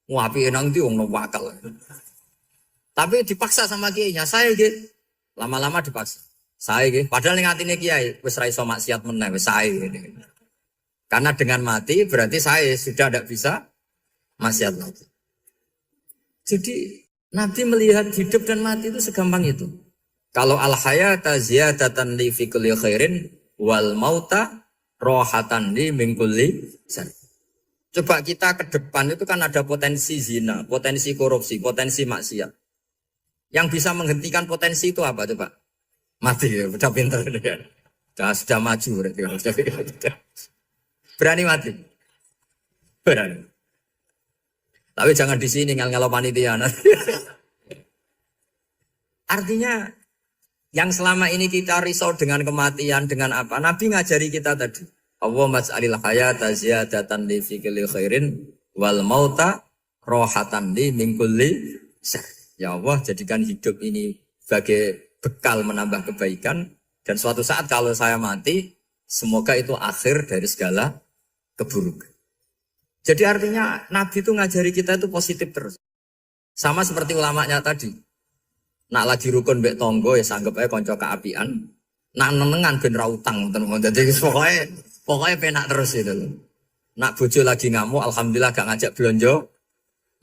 Wapi enang itu orang nakal. Tapi dipaksa sama kiainya, saya gitu. Lama-lama dipaksa. Saya gitu. Padahal yang hatinya kiai, wis ra iso maksiat meneh, wis saya gitu. Karena dengan mati berarti saya sudah tidak bisa maksiat lagi. Jadi Nabi melihat hidup dan mati itu segampang itu. Kalau al-hayata ziyadatan li fi kulli khairin wal mauta rohatan li min kulli syarr. Coba kita ke depan itu kan ada potensi zina, potensi korupsi, potensi maksiat. Yang bisa menghentikan potensi itu apa coba? Mati ya, udah pinter ya. Sudah maju berarti. Berani mati. Berani. Tapi jangan di sini ngel-ngelo panitia. Artinya yang selama ini kita risau dengan kematian, dengan apa? Nabi ngajari kita tadi. Allah mas'alil hayata ziyadatan li fi kulli khairin wal mauta rohatan li min kulli syarr. Ya Allah, jadikan hidup ini sebagai bekal menambah kebaikan, dan suatu saat kalau saya mati, semoga itu akhir dari segala keburukan. Jadi artinya Nabi itu ngajari kita itu positif terus. Sama seperti ulamanya tadi. Nak lagi rukun mbek tonggo ya sanggep ae kanca keapian. Nak nenengan ben ra utang ngoten. Jadi pokoknya penak terus itu. Nak bojo lagi ngamuk, alhamdulillah gak ngajak belanja.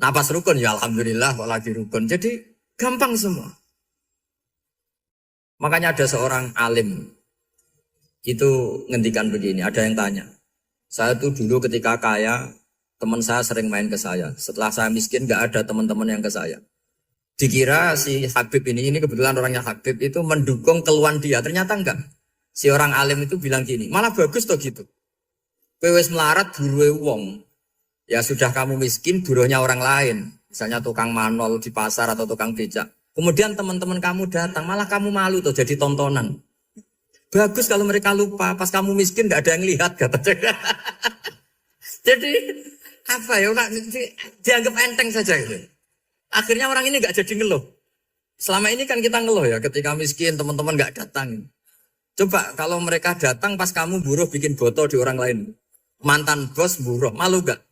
Nak pas rukun ya alhamdulillah kok lagi rukun. Jadi gampang semua. Makanya ada seorang alim itu ngendikan begini, ada yang tanya. Saya tuh dulu ketika kaya, teman saya sering main ke saya. Setelah saya miskin gak ada teman-teman yang ke saya. Dikira si Habib ini kebetulan orangnya Habib itu mendukung keluhan dia. Ternyata enggak. Si orang alim itu bilang gini, malah bagus toh gitu. Kowe wis melarat buruhe wong. Ya sudah kamu miskin, buruhnya orang lain. Misalnya tukang manol di pasar atau tukang becak. Kemudian teman-teman kamu datang, malah kamu malu tuh jadi tontonan. Bagus kalau mereka lupa, pas kamu miskin gak ada yang lihat katanya. Jadi apa ya, dianggap enteng saja gitu. Akhirnya orang ini gak jadi ngeluh. Selama ini kan kita ngeluh ya, ketika miskin teman-teman gak datang. Coba kalau mereka datang pas kamu buruh bikin botol di orang lain. Mantan bos buruh, malu gak?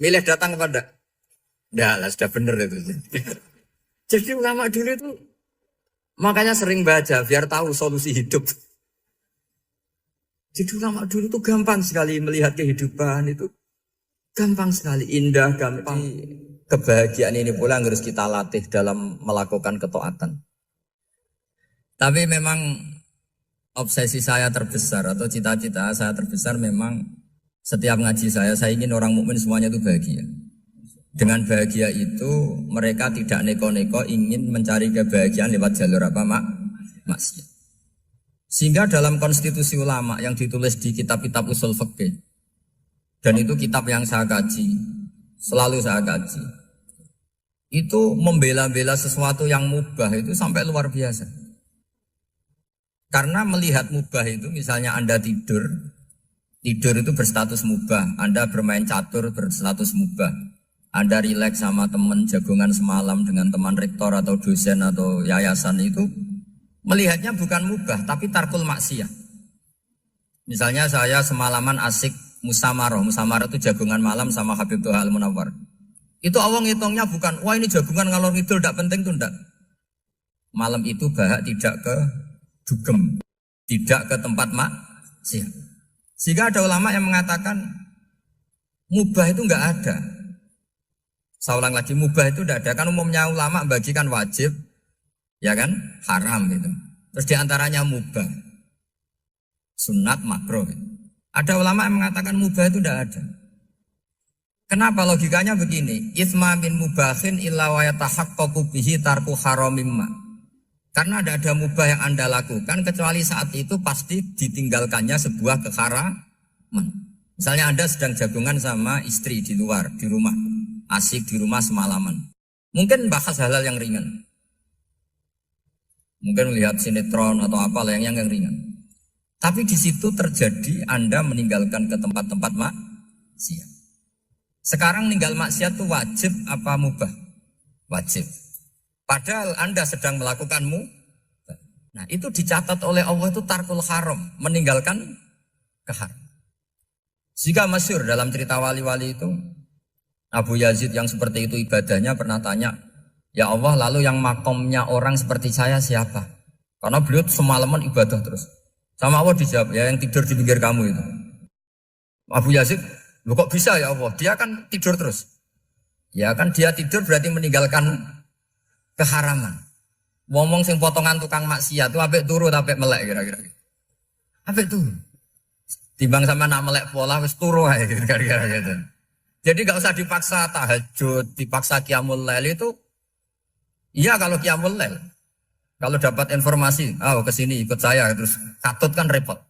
Milih datang kepada? Dah lah, sudah bener itu. Jadi ulama dulu itu makanya sering baca biar tahu solusi hidup. Jadi ulama dulu itu gampang sekali melihat kehidupan itu. Gampang sekali, indah, gampang. Kebahagiaan ini pula yang harus kita latih dalam melakukan ketaatan. Tapi memang obsesi saya terbesar atau cita-cita saya terbesar memang setiap ngaji saya ingin orang mukmin semuanya itu bahagia. Dengan bahagia itu mereka tidak neko-neko ingin mencari kebahagiaan lewat jalur apa maksiat. Sehingga dalam konstitusi ulama yang ditulis di kitab-kitab usul fikih, dan itu kitab yang saya kaji, selalu saya kaji, itu membela-bela sesuatu yang mubah itu sampai luar biasa. Karena melihat mubah itu, misalnya Anda tidur itu berstatus mubah. Anda bermain catur berstatus mubah. Anda rileks sama teman jagongan semalam dengan teman rektor atau dosen atau yayasan itu, melihatnya bukan mubah tapi tarkul maksiyah. Misalnya saya semalaman asik musamaroh itu jagongan malam sama Habib Toha Al-Munawwar. Itu awang hitungnya bukan, wah ini jagongan ngalor ngidul tidak penting tuh enggak. Malam itu bahak tidak ke dugem, tidak ke tempat maksiat. Sehingga ada ulama yang mengatakan mubah itu enggak ada. Saya ulang lagi, mubah itu enggak ada. Kan umumnya ulama bagikan wajib, ya kan, haram gitu. Terus diantaranya mubah, sunat, makruh. Ada ulama yang mengatakan mubah itu enggak ada. Kenapa? Logikanya begini, itsma min mubahin illa wa yatahaqqaqu bihi tarku haramimma. Karena tidak ada mubah yang Anda lakukan kecuali saat itu pasti ditinggalkannya sebuah keharaman. Misalnya Anda sedang jagungan sama istri di luar, di rumah, asik di rumah semalaman. Mungkin bahas hal-hal yang ringan. Mungkin melihat sinetron atau apa yang ringan. Tapi di situ terjadi Anda meninggalkan ke tempat-tempat maksiat. Sekarang meninggal maksiat itu wajib apa mubah? Wajib. Padahal Anda sedang melakukanmu. Nah itu dicatat oleh Allah itu tarkul haram, meninggalkan keharam. Jika masyhur dalam cerita wali-wali itu, Abu Yazid yang seperti itu ibadahnya pernah tanya, ya Allah lalu yang makomnya orang seperti saya siapa? Karena beliau semalaman ibadah terus. Sama Allah dijawab, ya yang tidur di pinggir kamu itu. Abu Yazid, loh kok bisa ya Allah? Dia kan tidur terus. Ya kan dia tidur berarti meninggalkan keharaman. Ngomong sing potongan tukang maksiat itu apik turu apik melek kira-kira. Apik turu. Timbang sama nak melek pola wis turu ae kira-kira gitu. Jadi enggak usah dipaksa tahajud, dipaksa qiyamul lail itu. Iya kalau qiyamul lail. Kalau dapat informasi, ke sini ikut saya terus katut kan repot.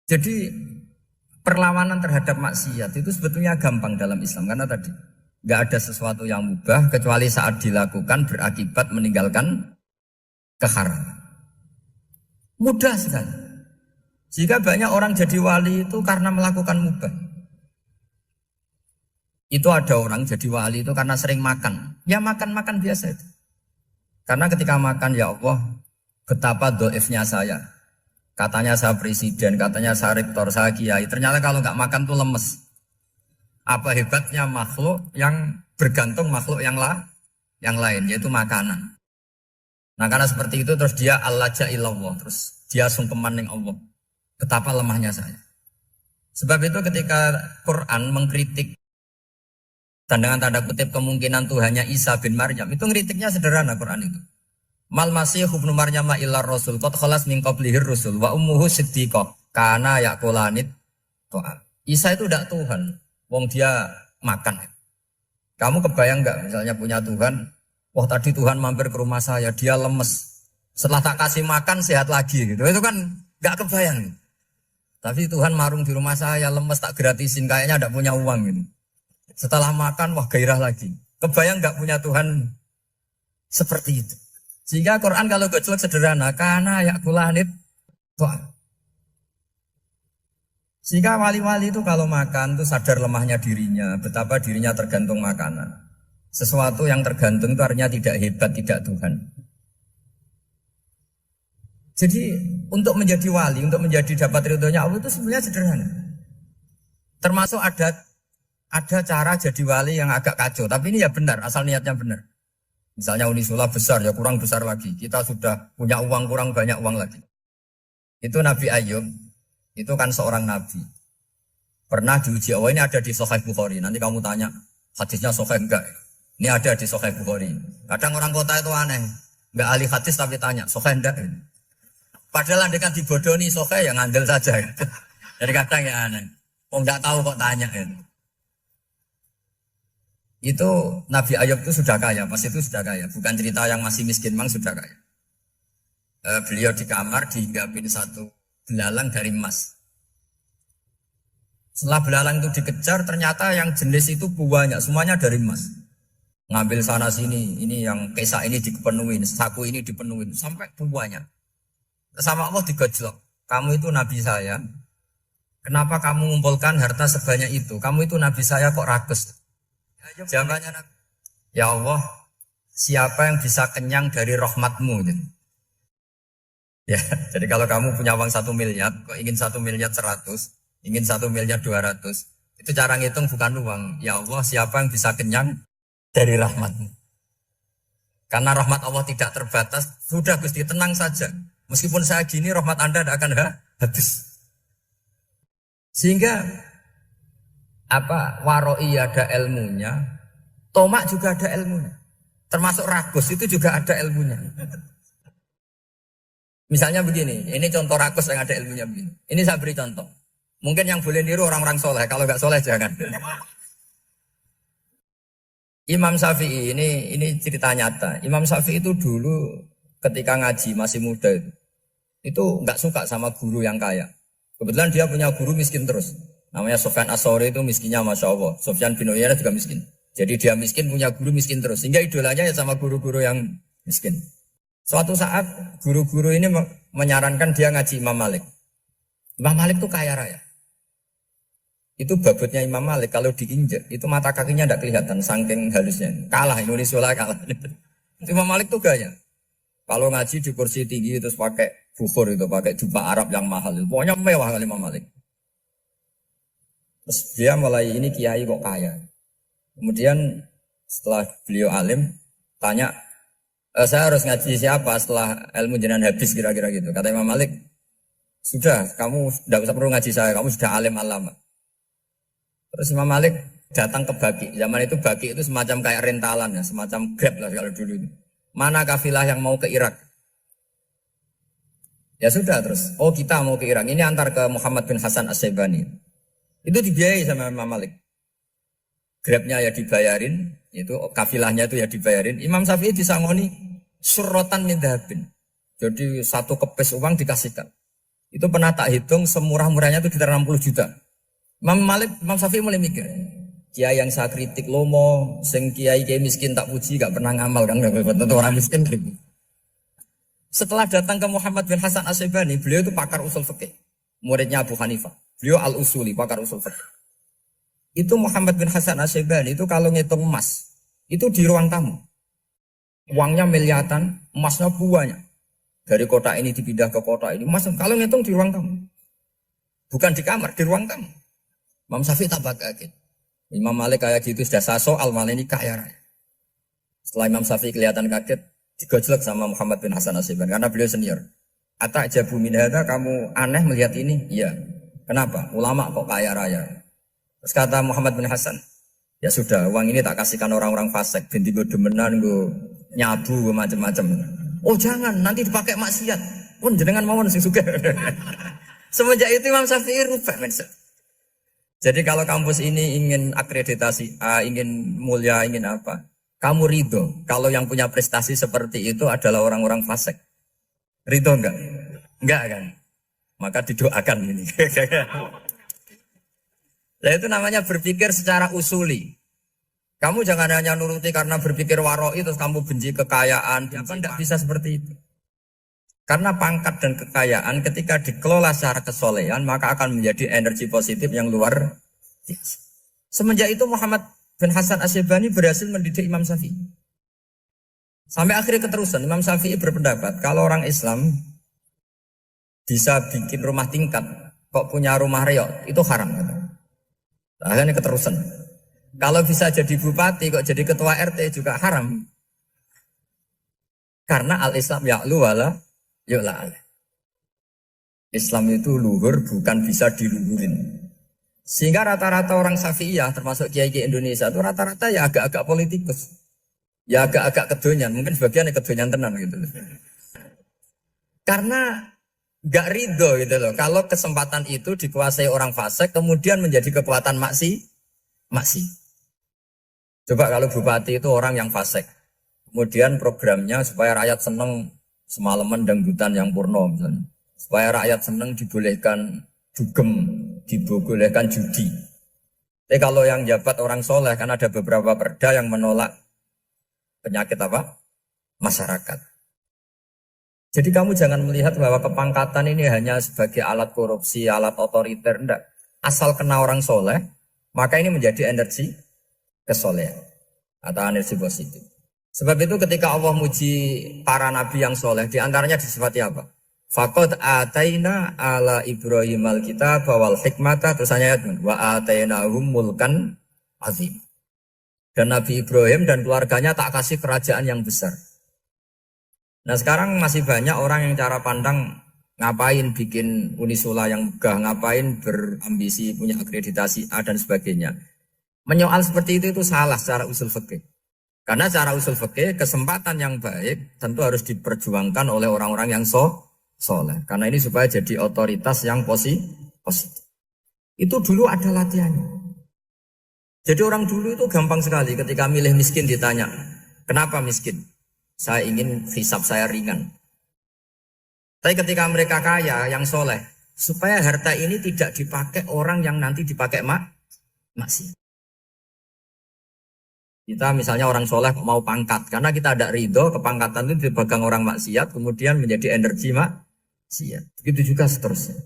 Jadi perlawanan terhadap maksiat itu sebetulnya gampang dalam Islam karena tadi nggak ada sesuatu yang mubah kecuali saat dilakukan berakibat meninggalkan keharaman. Mudah sekali. Jika banyak orang jadi wali itu karena melakukan mubah. Itu ada orang jadi wali itu karena sering makan. Ya makan-makan biasa itu. Karena ketika makan, ya Allah, betapa doifnya saya. Katanya saya presiden, katanya saya rektor, saya kiai. Ternyata kalau nggak makan tuh lemes. Apa hebatnya makhluk yang bergantung makhluk yang lain, yaitu makanan. Nah karena seperti itu terus dia Allah ja'illallah, terus dia sungkeman dengan Allah. Betapa lemahnya saya. Sebab itu ketika Quran mengkritik dan dengan tanda kutip kemungkinan Tuhannya Isa bin Maryam, itu ngeritiknya sederhana Quran itu. Mal masih ibnu Maryam illa rasul qad khalas min qablihir rusul wa ummuhu siddiqah kana yaqulanit ta'am. Isa itu tidak Tuhan, wong dia makan. Kamu kebayang enggak misalnya punya Tuhan, wah tadi Tuhan mampir ke rumah saya, dia lemes. Setelah tak kasih makan sehat lagi gitu. Itu kan enggak kebayang. Tapi Tuhan marung di rumah saya, lemes tak gratisin, kayaknya enggak punya uang gitu. Setelah makan, wah gairah lagi. Kebayang enggak punya Tuhan seperti itu. Sehingga Quran kalau gojlok sederhana, karena yakulanit ta'am. Sehingga wali-wali itu kalau makan itu sadar lemahnya dirinya, betapa dirinya tergantung makanan. Sesuatu yang tergantung itu artinya tidak hebat, tidak Tuhan. Jadi untuk menjadi wali, untuk menjadi dapat ridhonya Allah itu sebenarnya sederhana. Termasuk ada cara jadi wali yang agak kacau, tapi ini ya benar, asal niatnya benar. Misalnya Unisula besar, ya kurang besar lagi. Kita sudah punya uang, kurang banyak uang lagi. Itu Nabi Ayub, itu kan seorang nabi. Pernah diuji Allah, ini ada di Sahih Bukhari. Nanti kamu tanya, hadisnya Sahih enggak? Ini ada di Sahih Bukhari. Kadang orang kota itu aneh, enggak ahli hadis tapi tanya, Sahih enggak? Padahal andai kan dibodohi Sahih, ya ngandel saja. Jadi kadang ya aneh. Oh enggak tahu kok tanya. Itu Nabi Ayub itu sudah kaya, pas itu sudah kaya. Bukan cerita yang masih miskin, memang sudah kaya. Beliau di kamar dihinggapin satu belalang dari emas. Setelah belalang itu dikejar, ternyata yang jenis itu banyak, semuanya dari emas. Ngambil sana sini, ini yang kesak ini dipenuhin, saku ini dipenuhin, sampai banyak. Sama Allah digojlok. Kamu itu Nabi saya. Kenapa kamu mengumpulkan harta sebanyak itu? Kamu itu Nabi saya kok rakus? Jawabannya, ya Allah, siapa yang bisa kenyang dari rahmatmu? Ya, jadi kalau kamu punya uang 1 miliar, kok ingin 1 miliar 100, ingin 1 miliar 200, itu cara ngitung bukan uang. Ya Allah, siapa yang bisa kenyang dari rahmatmu? Karena rahmat Allah tidak terbatas, sudah Gusti tenang saja. Meskipun saya gini, rahmat Anda tidak akan habis. Sehingga waroi ada ilmunya, tomak juga ada ilmunya. Termasuk rakus itu juga ada ilmunya. Misalnya begini, ini contoh rakus yang ada ilmunya begini. Ini saya beri contoh. Mungkin yang boleh niru orang-orang soleh, kalau nggak soleh jangan. Imam Syafi'i ini cerita nyata. Imam Syafi'i itu dulu ketika ngaji masih muda itu nggak suka sama guru yang kaya. Kebetulan dia punya guru miskin terus. Namanya Sufyan As-Tsauri, itu miskinnya Masya Allah. Sufyan bin Uyainah juga miskin. Jadi dia miskin, punya guru miskin terus. Sehingga idolanya ya sama guru-guru yang miskin. Suatu saat guru-guru ini menyarankan dia ngaji Imam Malik. Imam Malik itu kaya raya. Itu babutnya Imam Malik kalau diinjek, itu mata kakinya tidak kelihatan, saking halusnya. Kalah, Indonesia kalah. Imam Malik itu gaya. Kalau ngaji di kursi tinggi terus pakai bukur itu, pakai jubah Arab yang mahal. Pokoknya mewah kali Imam Malik. Terus dia mulai ini kiai kok kaya. Kemudian setelah beliau alim tanya, saya harus ngaji siapa setelah ilmu jenengan habis kira-kira gitu. Kata Imam Malik, sudah kamu tidak usah perlu ngaji saya, kamu sudah alim alama. Terus Imam Malik datang ke Baki. Zaman itu Baki itu semacam kayak rentalan ya, semacam Grab lah kalau dulu itu. Mana kafilah yang mau ke Irak? Ya sudah terus. Oh kita mau ke Irak. Ini antar ke Muhammad bin Hasan As-Syaibani. Itu dibiayai sama Imam Malik. Grabnya ya dibayarin, itu kafilahnya itu ya dibayarin. Imam Syafi'i disangoni surrotan min dhahabin. Jadi satu kepes uang dikasihkan. Itu pernah tak hitung semurah-murahnya itu sekitar 60 juta. Imam Syafi'i mulai mikir, kiai yang saya kritik lomo, sing kiai miskin tak puji, gak pernah ngamal kan, tentu orang miskin gitu. Setelah datang ke Muhammad bin Hasan As-Syaibani, beliau itu pakar usul fikih, muridnya Abu Hanifah. Beliau al-usuli, pakar usul fikih. Itu Muhammad bin Hasan As-Syaibani itu kalau ngitung emas, itu di ruang tamu. Uangnya miliatan, emasnya banyak. Dari kota ini dipindah ke kota ini, emas kalau ngitung di ruang tamu. Bukan di kamar, di ruang tamu. Imam Syafi'i tambah kaget. Imam Malik kayak gitu sudah saya soal, malah ini kaya raya. Setelah Imam Syafi'i kelihatan kaget, digojlok sama Muhammad bin Hasan As-Syaibani karena beliau senior. Atak jabu min hadza, kamu aneh melihat ini? Iya. Kenapa? Ulama kok kaya raya. Terus kata Muhammad bin Hasan, ya sudah, uang ini tak kasihkan orang-orang fasik, binti gue demenan, gue nyabu, gue macam-macam. Oh jangan, nanti dipakai maksiat. Pun jenengan mawon sing sugih. Semenjak itu Imam Syafi'i rubah mindset. Jadi kalau kampus ini ingin akreditasi A, ingin mulia, ingin apa, kamu ridho. Kalau yang punya prestasi seperti itu adalah orang-orang fasik. Ridho enggak? Enggak kan? Maka didoakan ini. Nah itu namanya berpikir secara usuli. Kamu jangan hanya nuruti karena berpikir waroi terus kamu benci kekayaan. Tidak bisa seperti itu. Karena pangkat dan kekayaan ketika dikelola secara kesolehan maka akan menjadi energi positif yang luar biasa. Semenjak itu Muhammad bin Hasan Asy'ibani berhasil mendidik Imam Syafi'i. Sampai akhirnya keterusan Imam Syafi'i berpendapat kalau orang Islam bisa bikin rumah tingkat kok punya rumah reot itu haram. Akhirnya keterusan. Kalau bisa jadi bupati kok jadi ketua RT juga haram. Karena al-Islam ya'lu wala yu'la. Islam itu luhur bukan bisa diluhurin. Sehingga rata-rata orang Syafi'iyah termasuk kiai-kiai Indonesia itu rata-rata ya agak-agak politikus. Ya agak-agak kedonyan, mungkin sebagian kedonyan tenan gitu. Karena gak ridho gitu loh. Kalau kesempatan itu dikuasai orang fasik kemudian menjadi kekuatan maksi. Coba kalau bupati itu orang yang fasik. Kemudian programnya supaya rakyat seneng semalaman dangdutan yang purno misalnya. Supaya rakyat seneng dibolehkan dugem, dibolehkan judi. Tapi kalau yang jabat orang soleh kan ada beberapa perda yang menolak penyakit apa? Masyarakat. Jadi kamu jangan melihat bahwa kepangkatan ini hanya sebagai alat korupsi, alat otoriter, enggak. Asal kena orang soleh, maka ini menjadi energi kesolehan atau energi positif. Sebab itu ketika Allah muji para nabi yang soleh, diantaranya disifati apa? Faqad ataina ala Ibrahim al-kitab wal hikmata, terus ayat wa atainahum mulkan azim. Dan Nabi Ibrahim dan keluarganya tak kasih kerajaan yang besar. Nah sekarang masih banyak orang yang cara pandang ngapain bikin Unisula yang megah, ngapain berambisi punya akreditasi A dan sebagainya. Menyoal seperti itu salah secara usul fikih. Karena secara usul fikih kesempatan yang baik tentu harus diperjuangkan oleh orang-orang yang soleh. Karena ini supaya jadi otoritas yang positif. Itu dulu ada latihannya. Jadi orang dulu itu gampang sekali ketika milih miskin ditanya, kenapa miskin? Saya ingin hisab saya ringan. Tapi ketika mereka kaya, yang soleh, supaya harta ini tidak dipakai orang yang nanti dipakai maksiat. Kita misalnya orang soleh mau pangkat, karena kita ada ridho, kepangkatan itu dipegang orang maksiat, kemudian menjadi energi maksiat. Begitu juga seterusnya.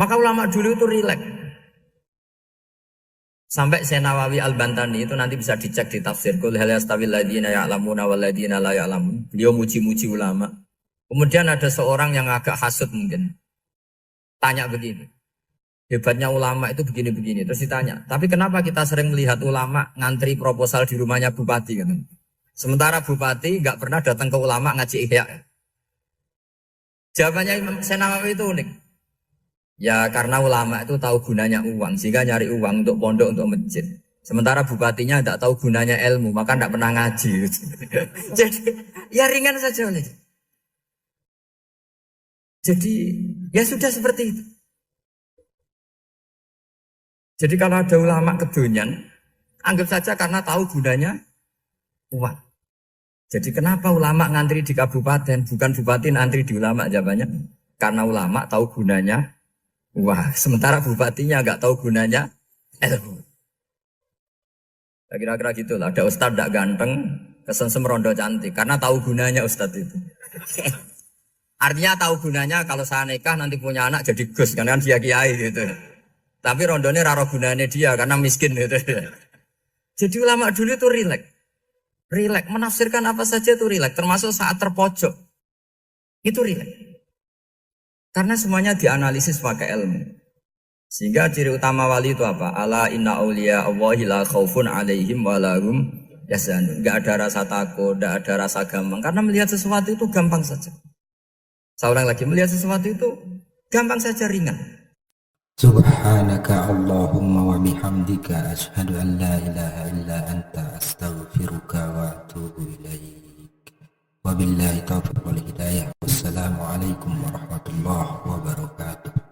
Maka ulama dulu itu rileks. Sampai Nawawi Al-Bantani itu nanti bisa dicek di tafsir Qul hal yastawil ladzina ya'lamuna wal ladzina la ya'lamun. Beliau muji-muji ulama. Kemudian ada seorang yang agak hasut mungkin. Tanya begini. Hebatnya ulama itu begini-begini. Terus ditanya, tapi kenapa kita sering melihat ulama ngantri proposal di rumahnya bupati kan? Sementara bupati enggak pernah datang ke ulama ngaji ihya. Jawabannya Imam Nawawi itu unik. Ya karena ulama itu tahu gunanya uang, sehingga nyari uang untuk pondok, untuk masjid. Sementara bupatinya tidak tahu gunanya ilmu, maka tidak pernah ngaji. Jadi ya ringan saja. Jadi ya sudah seperti itu. Jadi kalau ada ulama kedonyan, anggap saja karena tahu gunanya uang. Jadi kenapa ulama ngantri di kabupaten, bukan bupati ngantri di ulama? Jawabannya karena ulama tahu gunanya wah, sementara bupatinya nggak tahu gunanya ilmu. Kira-kira gitu lah. Ada ustadz tidak ganteng, kesensem rondo cantik, karena tahu gunanya ustadz itu. Artinya tahu gunanya kalau saya nikah nanti punya anak jadi gus, kan dia kiai gitu. Tapi rondonya raro gunanya dia karena miskin gitu. Jadi ulama dulu itu rileks, menafsirkan apa saja itu rileks, termasuk saat terpojok itu rileks. Karena semuanya dianalisis pakai ilmu. Sehingga ciri utama wali itu apa? Ala inna awliya Allahi la khaufun alaihim walahum yahzanun. Enggak ada rasa takut, enggak ada rasa gampang. Karena melihat sesuatu itu gampang saja. Saya ulang lagi, melihat sesuatu itu Gampang saja, ringan. Subhanaka Allahumma wa bihamdika asyhadu an la ilaha illa anta astaghfiruka wa atubu ilaik. Wabillahi taufiq wal hidayah. Wassalamualaikum warahmatullahi wabarakatuh.